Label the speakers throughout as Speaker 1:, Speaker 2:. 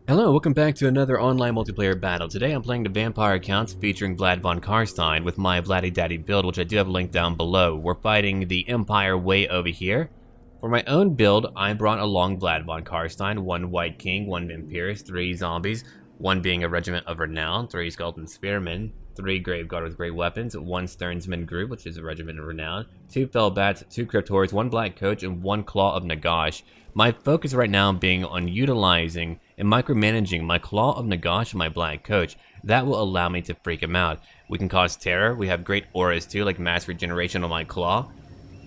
Speaker 1: Hello, welcome back to another online multiplayer battle. Today I'm playing the vampire accounts featuring Vlad von Carstein with my VLADDY build, which I do have linked down below. We're fighting the Empire way over here. For my own build, I brought along Vlad von Carstein, 1 White King, 1 Vampirist, 3 Zombies, 1 being a Regiment of Renown, 3 Skeleton Spearmen, 3 Graveguard with Great Weapons, 1 Sternsman Group, which is a Regiment of Renown, 2 Fellbats, 2 Cryptors, 1 Black Coach, and 1 Claw of Nagash. My focus right now being on utilizing and micromanaging my Claw of Nagash and my Black Coach. That will allow me to freak him out. We can cause terror. We have great auras too, like mass regeneration on my Claw.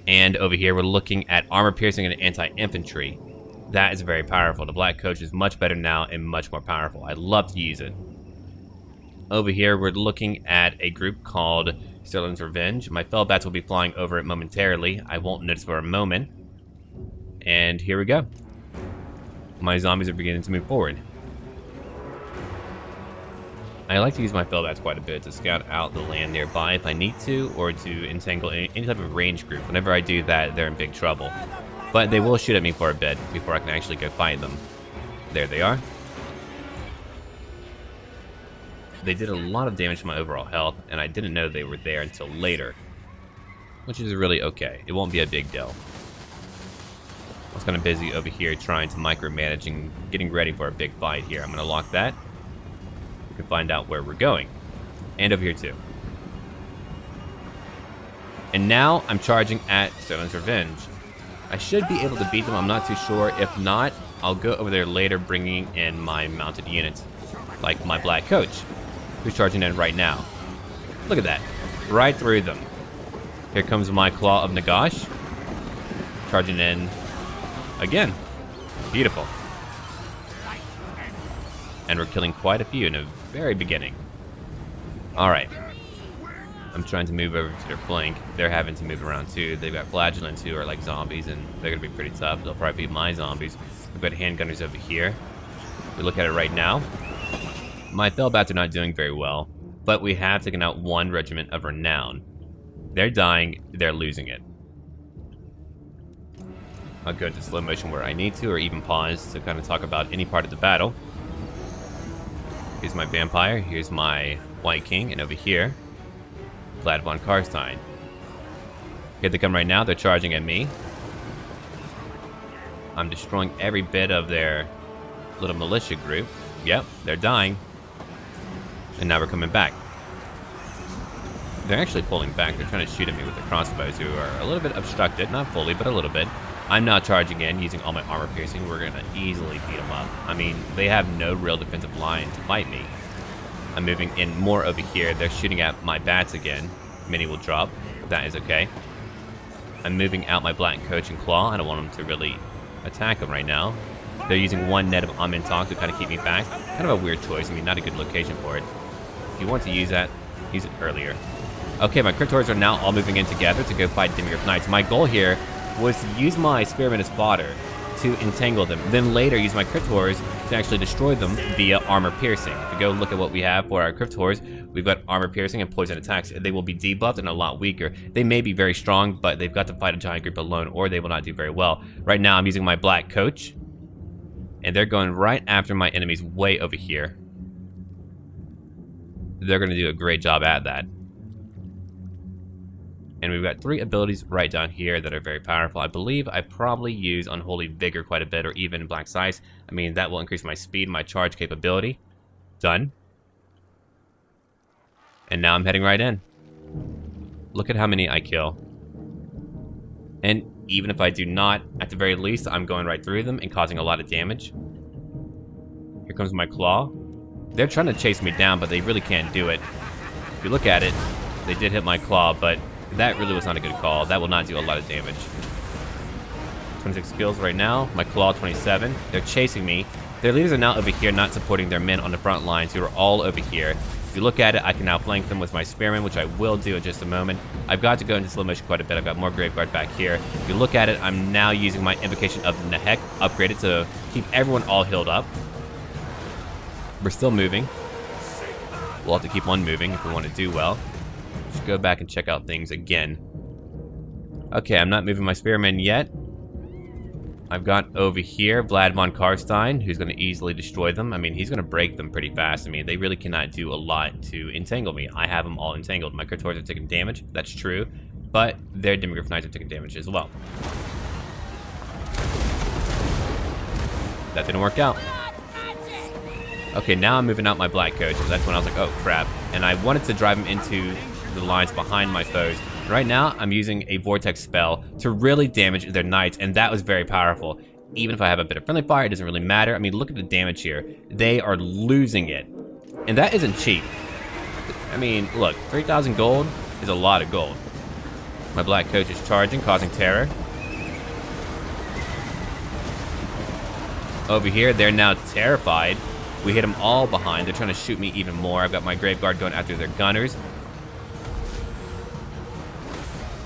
Speaker 1: And over here we're looking at armor piercing and anti-infantry. That is very powerful. The Black Coach is much better now and much more powerful. I love to use it. Over here we're looking at a group called Sterling's Revenge. My Fellbats will be flying over it momentarily. I won't notice for a moment. And here we go. My zombies are beginning to move forward. I like to use my Fellbats quite a bit to scout out the land nearby if I need to, or to entangle any type of range group. Whenever I do that, they're in big trouble. But they will shoot at me for a bit before I can actually go fight them. There they are. They did a lot of damage to my overall health, and I didn't know they were there until later. Which is really okay. It won't be a big deal. I was kind of busy over here trying to micromanage and getting ready for a big fight here. I'm going to lock that. We can find out where we're going. And over here too. And now I'm charging at Sterling's Revenge. I should be able to beat them. I'm not too sure. If not, I'll go over there later bringing in my mounted units. Like my Black Coach, who's charging in right now. Look at that. Right through them. Here comes my Claw of Nagash. Charging in again. Beautiful. And we're killing quite a few in the very beginning. Alright. I'm trying to move over to their flank. They're having to move around too. They've got flagellants who are like zombies, and they're going to be pretty tough. They'll probably be my zombies. We've got handgunners over here. We look at it right now. My Fellbats are not doing very well, but we have taken out 1 Regiment of Renown. They're dying. They're losing it. I'll go into slow motion where I need to, or even pause to kind of talk about any part of the battle. Here's my Vampire, here's my White King, and over here, Vlad von Carstein. Here they come right now, they're charging at me. I'm destroying every bit of their little militia group. Yep, they're dying. And now we're coming back. They're actually pulling back, they're trying to shoot at me with the crossbows, who are a little bit obstructed, not fully, but a little bit. I'm now charging in, using all my armor piercing. We're going to easily beat them up. I mean, they have no real defensive line to fight me. I'm moving in more over here. They're shooting at my bats again. Many will drop. That is okay. I'm moving out my Black Coach and Claw. I don't want them to really attack them right now. They're using 1 net of Talk to kind of keep me back. Kind of a weird choice. I mean, not a good location for it. If you want to use that, use it earlier. Okay, my Cryptors are now all moving in together to go fight Demiurge Knights. My goal here was to use my Spearman as fodder to entangle them. Then later use my Cryptors to actually destroy them via armor piercing. If you go look at what we have for our Cryptors, we've got armor piercing and poison attacks. They will be debuffed and a lot weaker. They may be very strong, but they've got to fight a giant group alone, or they will not do very well. Right now I'm using my Black Coach, and they're going right after my enemies way over here. They're going to do a great job at that. And we've got 3 abilities right down here that are very powerful. I believe I probably use Unholy Vigor quite a bit, or even Black Size. I mean, that will increase my speed, my charge capability. Done. And now I'm heading right in. Look at how many I kill. And even if I do not, at the very least, I'm going right through them and causing a lot of damage. Here comes my Claw. They're trying to chase me down, but they really can't do it. If you look at it, they did hit my Claw, but that really was not a good call. That will not do a lot of damage. 26 kills right now. My Claw, 27. They're chasing me. Their leaders are now over here, not supporting their men on the front lines, who are all over here. If you look at it, I can now flank them with my Spearman, which I will do in just a moment. I've got to go into slow motion quite a bit. I've got more Graveguard back here. If you look at it, I'm now using my Invocation of the Nehek, upgraded to keep everyone all healed up. We're still moving. We'll have to keep on moving if we want to do well. Just go back and check out things again. Okay, I'm not moving my Spearman yet. I've got over here Vlad von Carstein, who's going to easily destroy them. I mean, he's going to break them pretty fast. I mean, they really cannot do a lot to entangle me. I have them all entangled. My Critors are taking damage. That's true. But their Demigryph Knights are taking damage as well. That didn't work out. Okay, now I'm moving out my Black Coach. That's when I was like, oh, crap. And I wanted to drive him into the lines behind my foes. Right now, I'm using a Vortex spell to really damage their Knights, and that was very powerful. Even if I have a bit of friendly fire, it doesn't really matter. I mean, look at the damage here. They are losing it. And that isn't cheap. I mean, look, 3,000 gold is a lot of gold. My Black Coach is charging, causing terror. Over here, they're now terrified. We hit them all behind. They're trying to shoot me even more. I've got my Grave Guard going after their gunners.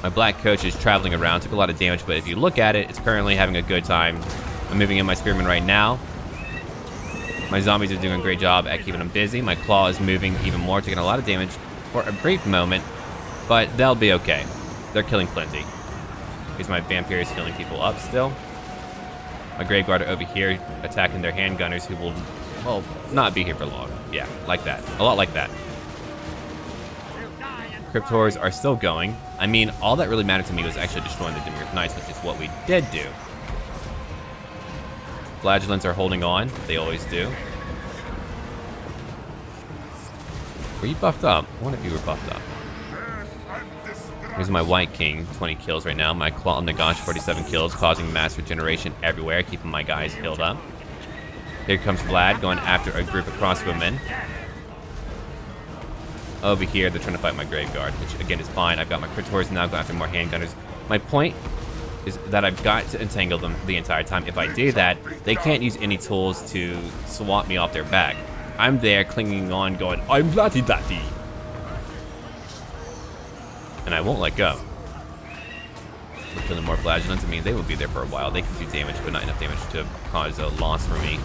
Speaker 1: My Black Coach is traveling around, took a lot of damage, but if you look at it, it's currently having a good time. I'm moving in my Spearmen right now. My zombies are doing a great job at keeping them busy. My Claw is moving even more, taking a lot of damage for a brief moment, but they'll be okay. They're killing plenty. Because my Vampire is healing people up still. My Grave Guard are over here attacking their handgunners who will, well, not be here for long. Yeah, like that. A lot like that. Cryptors are still going. I mean, all that really mattered to me was actually destroying the Demigryph Knights, which is what we did do. Flagellants are holding on. They always do. Were you buffed up? One of you were buffed up. Here's my White King, 20 kills right now. My Claw of Nagash, 47 kills, causing mass regeneration everywhere, keeping my guys healed up. Here comes Vlad, going after a group of crossbowmen. Over here, they're trying to fight my Grave Guard, which again is fine. I've got my Critors now going after more handgunners. My point is that I've got to entangle them the entire time. If I do that, they can't use any tools to swat me off their back. I'm there clinging on, going, I'm VLADDY. And I won't let go. We're killing more Flagellants. I mean, they will be there for a while. They can do damage, but not enough damage to cause a loss for me.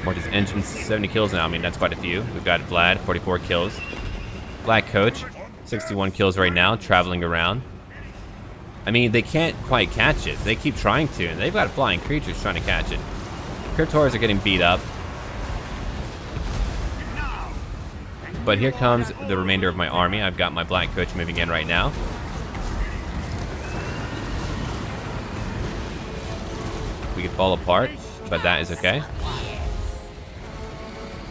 Speaker 1: Mortis Engine, 70 kills now. I mean, that's quite a few. We've got Vlad, 44 kills. Black Coach, 61 kills right now, traveling around. I mean, they can't quite catch it. They keep trying to, and they've got flying creatures trying to catch it. Cryptors are getting beat up. But here comes the remainder of my army. I've got my Black Coach moving in right now. We could fall apart, but that is okay.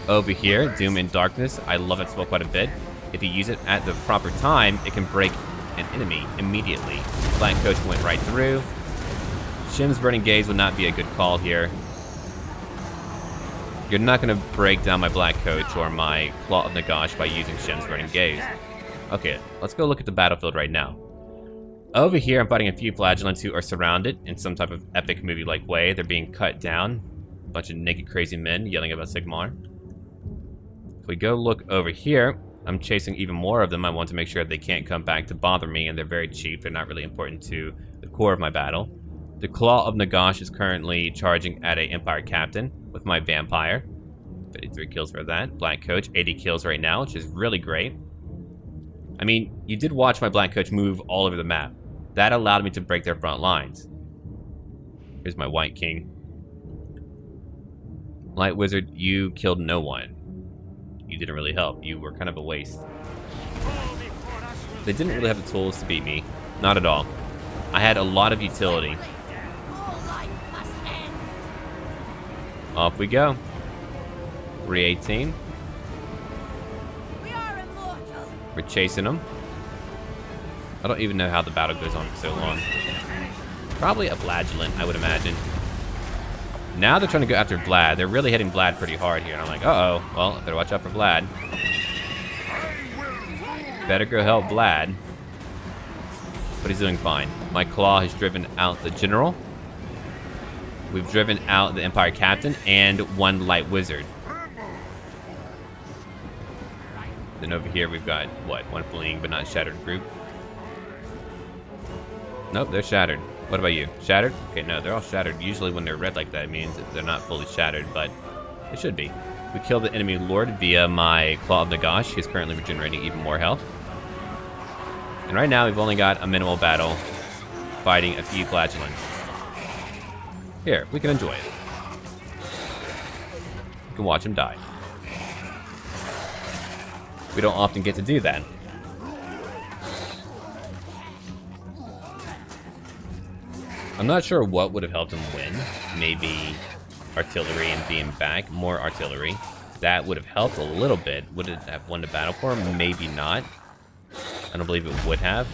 Speaker 1: Over here, Doom in Darkness. I love that spell quite a bit. If you use it at the proper time, it can break an enemy immediately. Black Coach went right through. Shim's Burning Gaze would not be a good call here. You're not going to break down my Black Coach or my Claw of Nagash by using Shim's Burning Gaze. Okay, let's go look at the battlefield right now. Over here, I'm fighting a few Flagellants who are surrounded in some type of epic movie-like way. They're being cut down. A bunch of naked crazy men yelling about Sigmar. If we go look over here, I'm chasing even more of them. I want to make sure they can't come back to bother me, and they're very cheap. They're not really important to the core of my battle. The Claw of Nagash is currently charging at a Empire Captain with my Vampire. 53 kills for that. Black Coach, 80 kills right now, which is really great. I mean, you did watch my Black Coach move all over the map. That allowed me to break their front lines. Here's my White King. Light Wizard, you killed no one. You didn't really help. You were kind of a waste. They didn't really have the tools to beat me. Not at all. I had a lot of utility. Off we go. 318. We're chasing them. I don't even know how the battle goes on for so long. Probably a Flagellant, I would imagine. Now they're trying to go after Vlad. They're really hitting Vlad pretty hard here. And I'm like, uh-oh. Well, I better watch out for Vlad. Better go help Vlad. But he's doing fine. My Claw has driven out the General. We've driven out the Empire Captain and one Light Wizard. Then over here we've got, what, one fleeing but not shattered group. Nope, they're shattered. What about you? Shattered? Okay, no, they're all shattered. Usually when they're red like that, it means that they're not fully shattered, but they should be. We killed the enemy Lord via my Claw of Nagash. He's currently regenerating even more health. And right now we've only got a minimal battle fighting a few Flagellants. Here, we can enjoy it. You can watch him die. We don't often get to do that. I'm not sure what would have helped him win. Maybe artillery and being back. More artillery. That would have helped a little bit. Would it have won the battle for him? Maybe not. I don't believe it would have.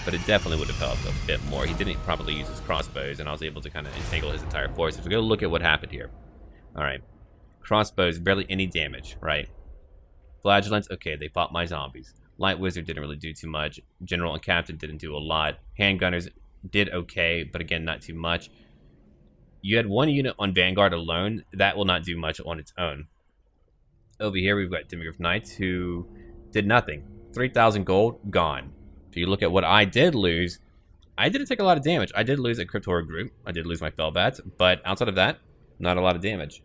Speaker 1: But it definitely would have helped a bit more. He didn't properly use his crossbows, and I was able to kind of entangle his entire force. If we go look at what happened here. Alright. Crossbows, barely any damage, right? Flagellants, okay, they fought my zombies. Light Wizard didn't really do too much. General and Captain didn't do a lot. Handgunners did okay, but again, not too much. You had one unit on Vanguard alone. That will not do much on its own. Over here, we've got Demigryph Knights, who did nothing. 3,000 gold, gone. If you look at what I did lose, I didn't take a lot of damage. I did lose a Cryptora group. I did lose my Felbats, but outside of that, not a lot of damage.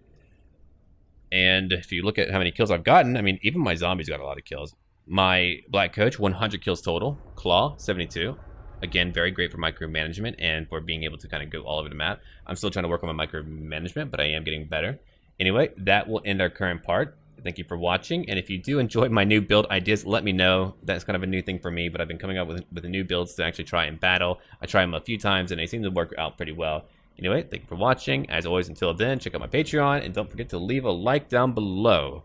Speaker 1: And if you look at how many kills I've gotten, I mean, even my zombies got a lot of kills. My Black Coach, 100 kills total. Claw, 72. Again, very great for micromanagement and for being able to kind of go all over the map. I'm still trying to work on my micromanagement, but I am getting better. Anyway, that will end our current part. Thank you for watching, and if you do enjoy my new build ideas, let me know. That's kind of a new thing for me, but I've been coming up with new builds to actually try in battle. I tried them a few times, and they seem to work out pretty well. Anyway, thank you for watching. As always, until then, check out my Patreon, and don't forget to leave a like down below.